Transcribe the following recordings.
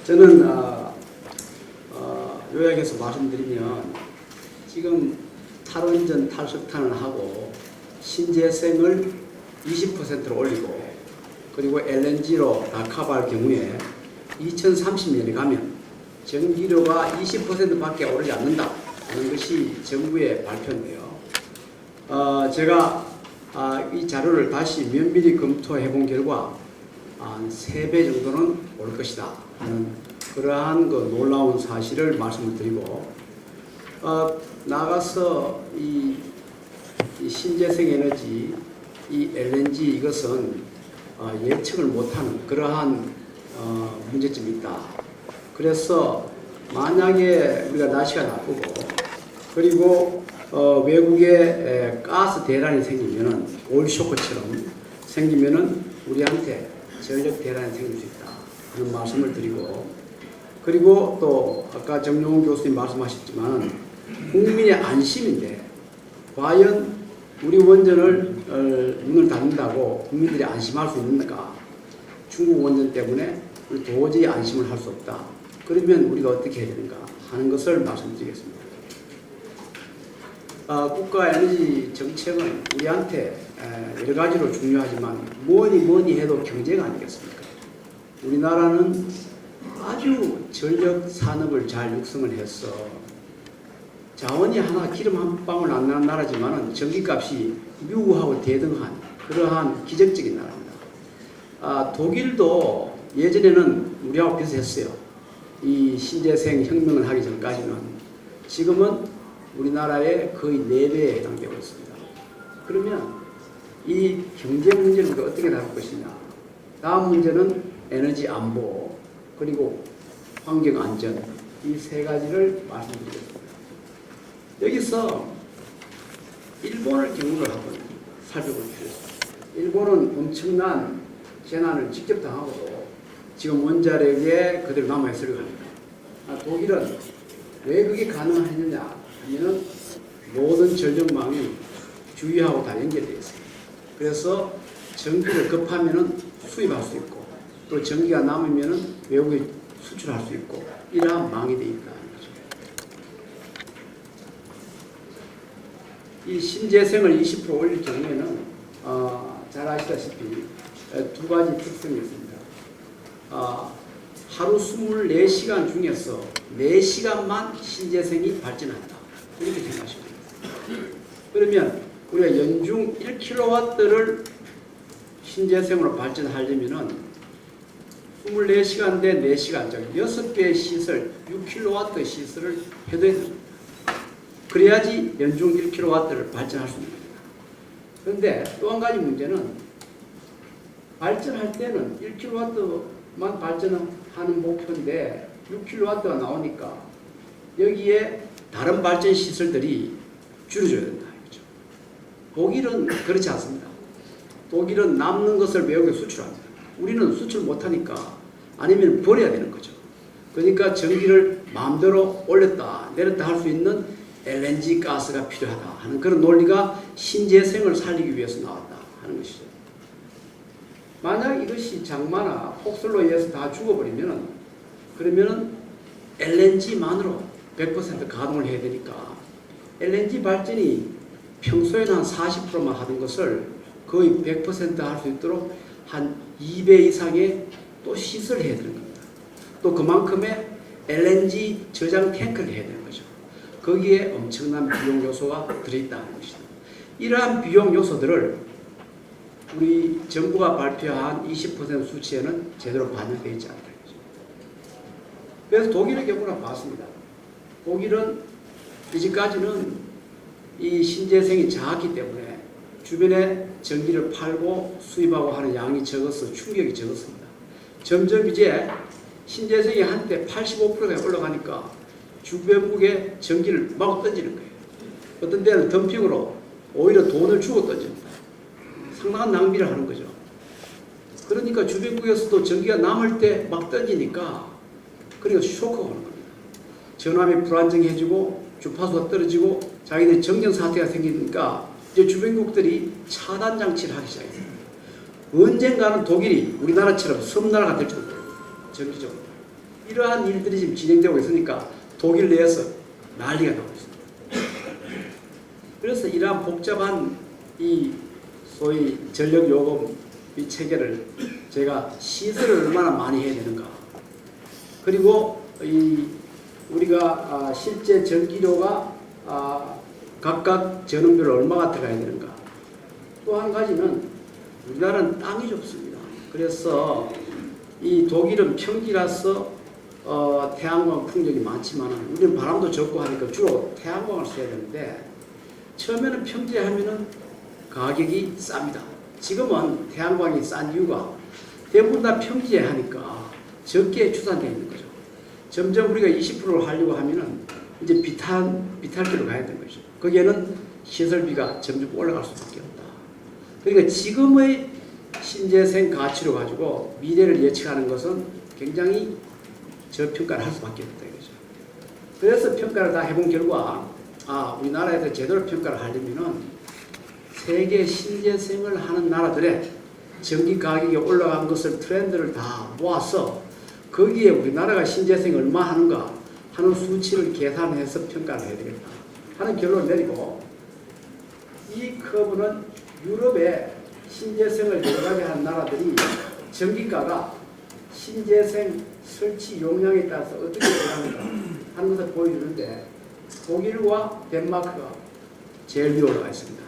저는 요약해서 말씀드리면 지금 탈원전 탈석탄을 하고 신재생을 20%로 올리고 그리고 LNG로 다 커버할 경우에 2030년에 가면 전기료가 20%밖에 오르지 않는다 하는 것이 정부의 발표인데요. 제가 이 자료를 다시 면밀히 검토해 본 결과 한 3배 정도는 올 것이다 하는 그러한 놀라운 사실을 말씀을 드리고, 나가서 이 신재생 에너지, 이 LNG 이것은 예측을 못하는 그러한 문제점이 있다. 그래서 만약에 우리가 날씨가 나쁘고 그리고 외국에 가스 대란이 생기면은 올쇼크처럼 생기면은 우리한테 전력 대란이 생길 수 있다 하는 말씀을 드리고, 그리고 또 아까 정용훈 교수님 말씀하셨지만 국민의 안심인데 과연 우리 원전을 문을 닫는다고 국민들이 안심할 수 있는가? 중국 원전 때문에 우리 도저히 안심을 할 수 없다. 그러면 우리가 어떻게 해야 되는가 하는 것을 말씀드리겠습니다. 국가 에너지 정책은 우리한테 여러 가지로 중요하지만 뭐니 해도 경제가 아니겠습니까? 우리나라는 아주 전력 산업을 잘 육성을 해서 자원이 하나 기름 한 방울 안 나는 나라지만 전기값이 미국하고 대등한 그러한 기적적인 나라입니다. 독일도 예전에는 우리하고 비슷했어요. 이 신재생 혁명을 하기 전까지는. 지금은 우리나라의 거의 4배에 해당되고 있습니다. 그러면 이 경제 문제를 우리가 어떻게 다룰 것이냐. 다음 문제는 에너지 안보 그리고 환경 안전, 이 3가지를 말씀드리겠습니다. 여기서 일본을 경험을 한번 살펴볼 필요가 있습니다. 일본은 엄청난 재난을 직접 당하고 지금 원자력에 그대로 남아있으려고 합니다. 독일은 왜 그게 가능했느냐 하면 모든 전력망이 주위하고 다 연결되어 있습니다. 그래서 전기를 급하면 수입할 수 있고 또 전기가 남으면 외국에 수출할 수 있고 이러한 망이 되어 있다는 거죠. 이 신재생을 20% 올릴 경우에는 잘 아시다시피 2가지 특성이 있습니다. 하루 24시간 중에서 4시간만 신재생이 발전한다. 이렇게 생각하시면 됩니다. 그러면 우리가 연중 1kW를 신재생으로 발전하려면은 24시간 대 4시간, 즉 6배의 시설, 6kW 시설을 해둬야 됩니다. 그래야지 연중 1kW를 발전할 수 있는 겁니다. 그런데 또 한 가지 문제는 발전할 때는 1kW만 발전하는 목표인데 6kW가 나오니까 여기에 다른 발전 시설들이 줄여줘야 된다. 이거죠. 독일은 그렇지 않습니다. 독일은 남는 것을 외국에 수출합니다. 우리는 수출 못하니까 아니면 버려야 되는 거죠. 그러니까 전기를 마음대로 올렸다 내렸다 할 수 있는 LNG 가스가 필요하다 하는 그런 논리가 신재생을 살리기 위해서 나왔다 하는 것이죠. 만약 이것이 장마나 폭설로 인해서 다 죽어버리면 그러면은 LNG만으로 100% 가동을 해야 되니까 LNG 발전이 평소에는 한 40%만 하던 것을 거의 100% 할 수 있도록 한 2배 이상의 또 시설을 해야 되는 겁니다. 또 그만큼의 LNG 저장 탱크를 해야 되는 거죠. 거기에 엄청난 비용 요소가 들어있다는 것이다. 이러한 비용 요소들을 우리 정부가 발표한 20% 수치에는 제대로 반영되어 있지 않다는 거죠. 그래서 독일의 경우를 봤습니다. 독일은 이제까지는 이 신재생이 작았기 때문에 주변에 전기를 팔고 수입하고 하는 양이 적어서 충격이 적었습니다. 점점 이제 신재생이 한때 85%가 올라가니까 주변국에 전기를 마구 던지는 거예요. 어떤 데는 덤핑으로 오히려 돈을 주고 던집니다. 상당한 낭비를 하는 거죠. 그러니까 주변국에서도 전기가 남을 때 막 던지니까 그러니까 쇼크가 오는 겁니다. 전압이 불안정해지고 주파수가 떨어지고 자기들이 정전 사태가 생기니까 이제 주변국들이 차단 장치를 하기 시작했습니다. 언젠가는 독일이 우리나라처럼 섬나라가 될 정도로 전기적으로. 이러한 일들이 지금 진행되고 있으니까 독일 내에서 난리가 나고 있습니다. 그래서 이러한 복잡한 이 소위 전력 요금 이 체계를 제가 시설을 얼마나 많이 해야 되는가, 그리고 이 우리가 실제 전기료가 각각 전원비로 얼마가 들어가야 되는가. 또 한 가지는 우리나라는 땅이 좁습니다. 그래서 이 독일은 평지라서 태양광 풍력이 많지만 우리는 바람도 적고 하니까 주로 태양광을 써야 되는데, 처음에는 평지에 하면은 가격이 쌉니다. 지금은 태양광이 싼 이유가 대부분 다 평지에 하니까 적게 추산되어 있는 거죠. 점점 우리가 20%를 하려고 하면은 이제 비탈기로 가야 되는 거죠. 거기에는 시설비가 점점 올라갈 수밖에 없다. 그러니까 지금의 신재생 가치로 가지고 미래를 예측하는 것은 굉장히 저평가를 할 수밖에 없다 이거죠. 그래서 평가를 다 해본 결과 우리나라에서 제대로 평가를 하려면은 세계 신재생을 하는 나라들의 전기 가격이 올라간 것을 트렌드를 다 모아서 거기에 우리나라가 신재생 얼마 하는가 하는 수치를 계산해서 평가를 해야 되겠다 하는 결론을 내리고, 이 커브는 유럽의 신재생을 여러 가지 하는 나라들이 전기가가 신재생 설치 용량에 따라서 어떻게 변하는가 하는 것을 보여주는데, 독일과 덴마크가 제일 위에 올라가 있습니다.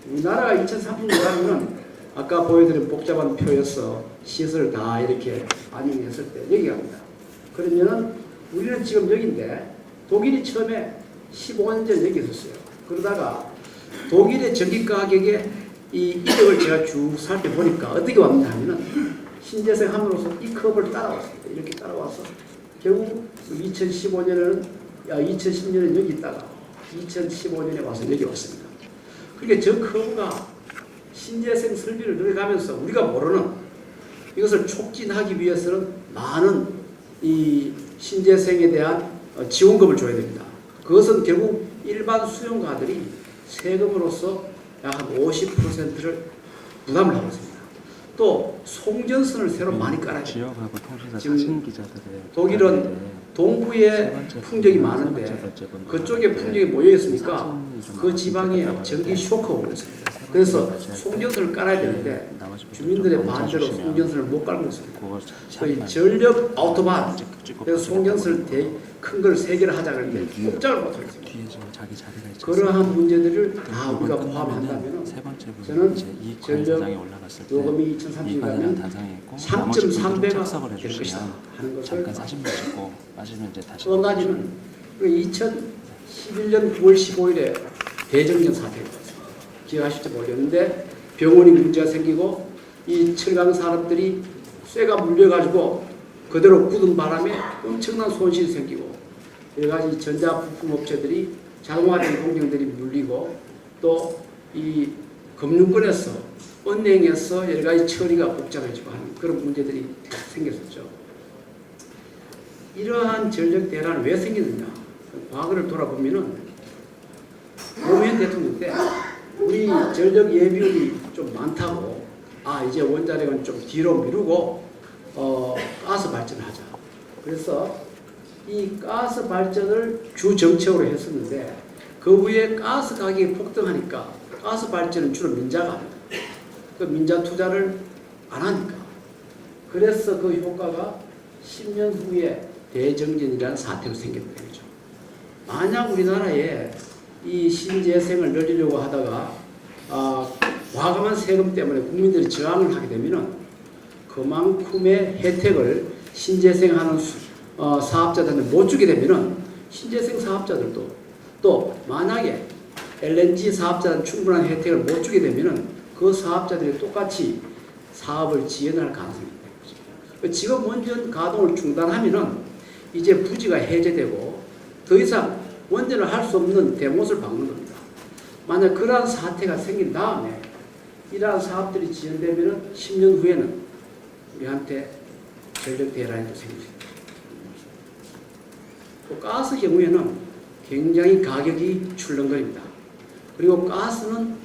우리나라가 2030년까지는 아까 보여드린 복잡한 표에서 시설을 다 이렇게 반영했을 때 여기 갑니다. 그러면은 우리는 지금 여기인데 독일이 처음에 15년 전 여기 있었어요. 그러다가 독일의 전기 가격의 이 이력을 제가 쭉 살펴보니까 어떻게 왔냐 하면은 신재생 함으로써 이 커브를 따라왔습니다. 이렇게 따라와서 결국 2010년에는 여기 있다가 2015년에 와서 여기 왔습니다. 그러니까 저 커브가 신재생 설비를 늘어가면서 우리가 모르는 이것을 촉진하기 위해서는 많은 이 신재생에 대한 지원금을 줘야 됩니다. 그것은 결국 일반 수용가들이 세금으로서 약 한 50%를 부담을 하고 있습니다. 또 송전선을 새로 많이 깔아야 됩니다. 지금 독일은 동부에 풍력이 많은데 그쪽에 풍력이 모여 있으니까 그 지방에 전기 쇼크가 오고 있습니다. 그래서 송전선을 깔아야 되는데 주민들의 반대로 송전선을 못 깔고 있습니다. 거의 전력 아우토반, 그래서 송전선을 큰 걸 3개를 하자 그러는데 꼼짝을 못하고 있습니다. 그러한 문제들을 다 우리가 포함한다면 저는 전력 요금이 2030년까지는 3.3배가 될 것이다 하는 것을 말씀드립니다. 또 한 가지는 2011년 9월 15일에 대정전 사태가 있었습니다. 기억하실지 모르겠는데 병원이 문제가 생기고 이 철강 산업들이 쇠가 물려가지고 그대로 굳은 바람에 엄청난 손실이 생기고 여러 가지 전자부품 업체들이 자동화된 공정들이 물리고 또 이 금융권에서 은행에서 여러 가지 처리가 복잡해지고 하는 그런 문제들이 생겼었죠. 이러한 전력 대란이 왜 생기느냐? 과거를 돌아보면은 노무현 대통령 때 우리 전력 예비율이 좀 많다고 이제 원자력은 좀 뒤로 미루고 가스 발전을 하자. 그래서 이 가스 발전을 주 정책으로 했었는데 그 후에 가스 가격이 폭등하니까 가스 발전은 주로 민자가 합니다. 그 민자 투자를 안 하니까. 그래서 그 효과가 10년 후에 대정전이라는 사태가 생겼던 거죠. 만약 우리나라에 이 신재생을 늘리려고 하다가 과감한 세금 때문에 국민들이 저항을 하게 되면은 그만큼의 혜택을 신재생하는 사업자들한테 못 주게 되면은 신재생 사업자들도 또 만약에 LNG 사업자는 충분한 혜택을 못 주게 되면은 그 사업자들이 똑같이 사업을 지연할 가능성이 있는 거죠. 지금 원전 가동을 중단하면은 이제 부지가 해제되고 더 이상 원전을 할 수 없는 대못을 박는 겁니다. 만약 그러한 사태가 생긴 다음에 이러한 사업들이 지연되면은 10년 후에는 우리한테 전력 대란이 또 생길 수 있습니다. 또 가스 경우에는 굉장히 가격이 출렁거립니다. 그리고 가스는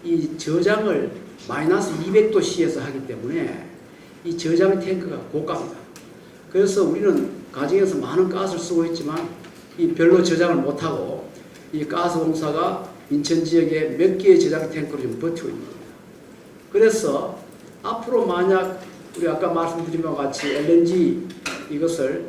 이 저장을 마이너스 200도씨에서 하기 때문에 이 저장 탱크가 고가입니다. 그래서 우리는 가정에서 많은 가스를 쓰고 있지만 이 별로 저장을 못하고 이 가스 공사가 인천 지역에 몇 개의 저장 탱크로 좀 버티고 있는 겁니다. 그래서 앞으로 만약 우리 아까 말씀드린 바와 같이 LNG 이것을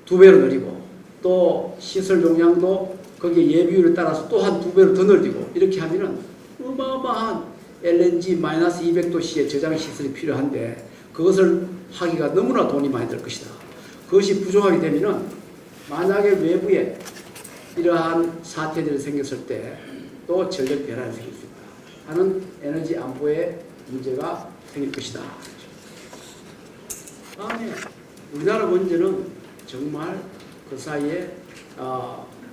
2배로 늘리고 또 시설 용량도 거기에 예비율에 따라서 또 한 2배로 더 늘리고 이렇게 하면은 어마어마한 LNG-200도씨의 저장 시설이 필요한데 그것을 하기가 너무나 돈이 많이 들 것이다. 그것이 부족하게 되면은 만약에 외부에 이러한 사태들이 생겼을 때 또 전력 대란이 생길 수 있다 하는 에너지 안보의 문제가 생길 것이다. 다음에 우리나라 문제는 정말 그 사이에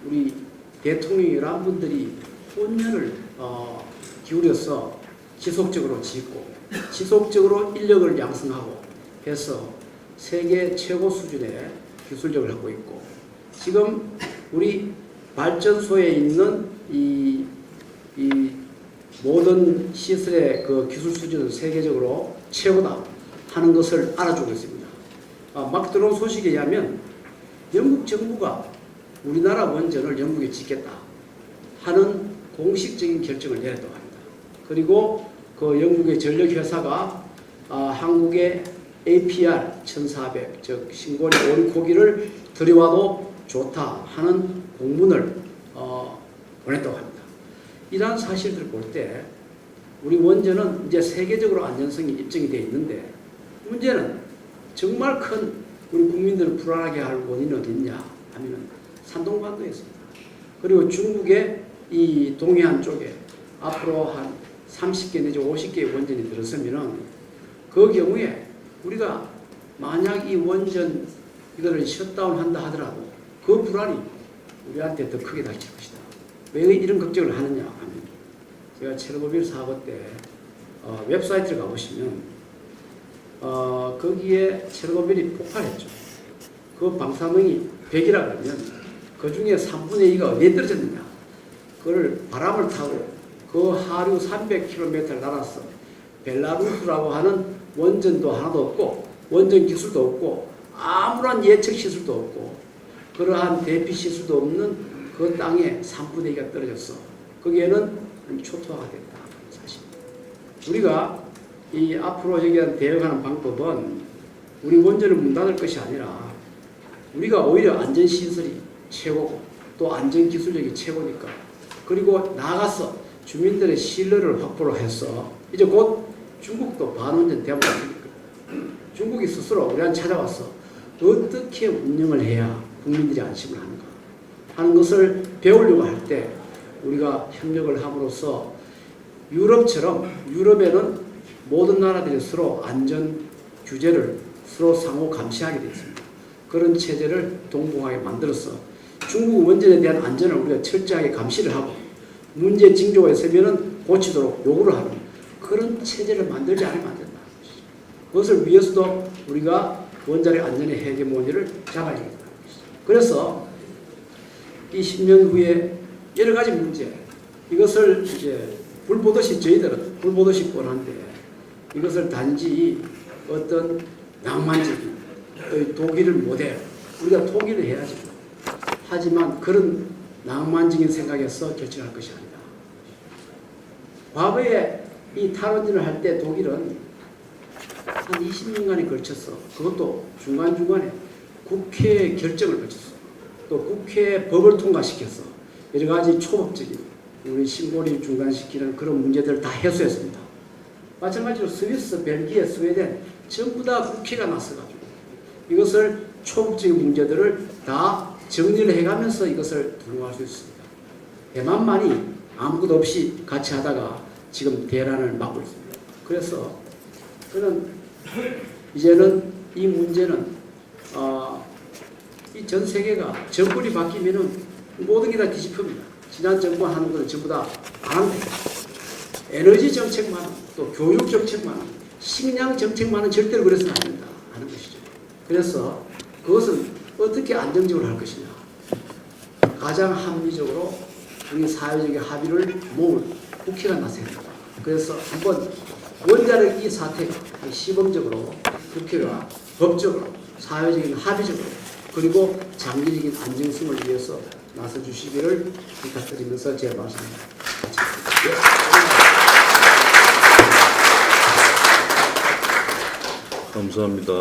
우리 대통령이란 분들이 혼혈을 기울여서 지속적으로 짓고 지속적으로 인력을 양성하고 해서 세계 최고 수준의 기술력을 갖고 있고 지금 우리 발전소에 있는 이 모든 시설의 그 기술 수준은 세계적으로 최고다 하는 것을 알아주고 있습니다. 막 들어온 소식에 의하면 영국 정부가 우리나라 원전을 영국에 짓겠다 하는 공식적인 결정을 내렸다고 합니다. 그리고 그 영국의 전력회사가 한국의 APR 1400, 즉 신고리 오리코기를 들여와도 좋다 하는 공문을 보냈다고 합니다. 이러한 사실들을 볼 때 우리 원전은 이제 세계적으로 안전성이 입증이 되어 있는데 문제는 정말 큰 우리 국민들을 불안하게 할 원인은 어딨냐 하면은 산동반도에 있습니다. 그리고 중국의 이 동해안 쪽에 앞으로 한 30개 내지 50개의 원전이 들어서면은 그 경우에 우리가 만약 이 원전 이거를 셧다운 한다 하더라도 그 불안이 우리한테 더 크게 닥칠 것이다. 왜 이런 걱정을 하느냐 하면 제가 체르노빌 사고 때 웹사이트를 가보시면 거기에 체르노빌이 폭발했죠. 그 방사능이 100이라 그러면 그 중에 3분의 2가 어디에 떨어졌느냐. 그걸 바람을 타고 그 하류 300km를 날아서 벨라루스라고 하는 원전도 하나도 없고 원전 기술도 없고 아무런 예측 시설도 없고 그러한 대피 시설도 없는 그 땅에 3분의 2가 떨어졌어. 거기에는 초토화가 됐다. 사실. 우리가 이 앞으로 여기에 대응하는 방법은 우리 원전을 문 닫을 것이 아니라 우리가 오히려 안전시설이 최고고 또 안전기술력이 최고니까 그리고 나가서 주민들의 신뢰를 확보를 해서 이제 곧 중국도 반원전 대응을 합니다. 중국이 스스로 우리한테 찾아와서 어떻게 운영을 해야 국민들이 안심을 하는가 하는 것을 배우려고 할 때 우리가 협력을 함으로써 유럽처럼 유럽에는 모든 나라들이 서로 안전 규제를 서로 상호 감시하게 되어 있습니다. 그런 체제를 동봉하게 만들어서 중국 원전에 대한 안전을 우리가 철저하게 감시를 하고 문제 징조가 있으면 고치도록 요구를 하는 그런 체제를 만들지 않으면 안 된다. 그것을 위해서도 우리가 원자력 안전의 헤게모니를 잡아야 된다. 그래서 이 10년 후에 여러 가지 문제 이것을 이제 불보듯이 저희들은 불보듯이 뻔한데 이것을 단지 어떤 낭만적인 독일을 모델 우리가 통일을 해야죠. 하지만 그런 낭만적인 생각에서 결정할 것이 아니다. 과거에 이 탈원전을 할 때 독일은 한 20년간에 걸쳐서 그것도 중간중간에 국회의 결정을 거쳤어. 또 국회에 법을 통과시켜서 여러 가지 초법적인 우리 신고리 중단시키는 그런 문제들을 다 해소했습니다. 마찬가지로 스위스, 벨기에, 스웨덴 전부 다 국회가 나서가지고 이것을 초법적인 문제들을 다 정리를 해가면서 이것을 통과할 수 있습니다. 대만만이 아무것도 없이 같이 하다가 지금 대란을 막고 있습니다. 그래서 저는 이제는 이 문제는 이 전 세계가 정권이 바뀌면은 모든 게 다 뒤집힙니다. 지난 정권 하는 걸 전부 다 안 합니다. 에너지 정책만 또 교육 정책만 식량 정책만은 절대로 그래서는 안 된다 하는 것이죠. 그래서 그것은 어떻게 안정적으로 할 것이냐. 가장 합리적으로 우리 사회적인 합의를 모을 국회가 나서야 된다. 그래서 한번 원자력 이 사태가 시범적으로 국회가 법적으로, 사회적인 합의적으로, 그리고 장기적인 안정성을 위해서 나서 주시기를 부탁드리면서 제 말씀을 마치겠습니다. 감사합니다.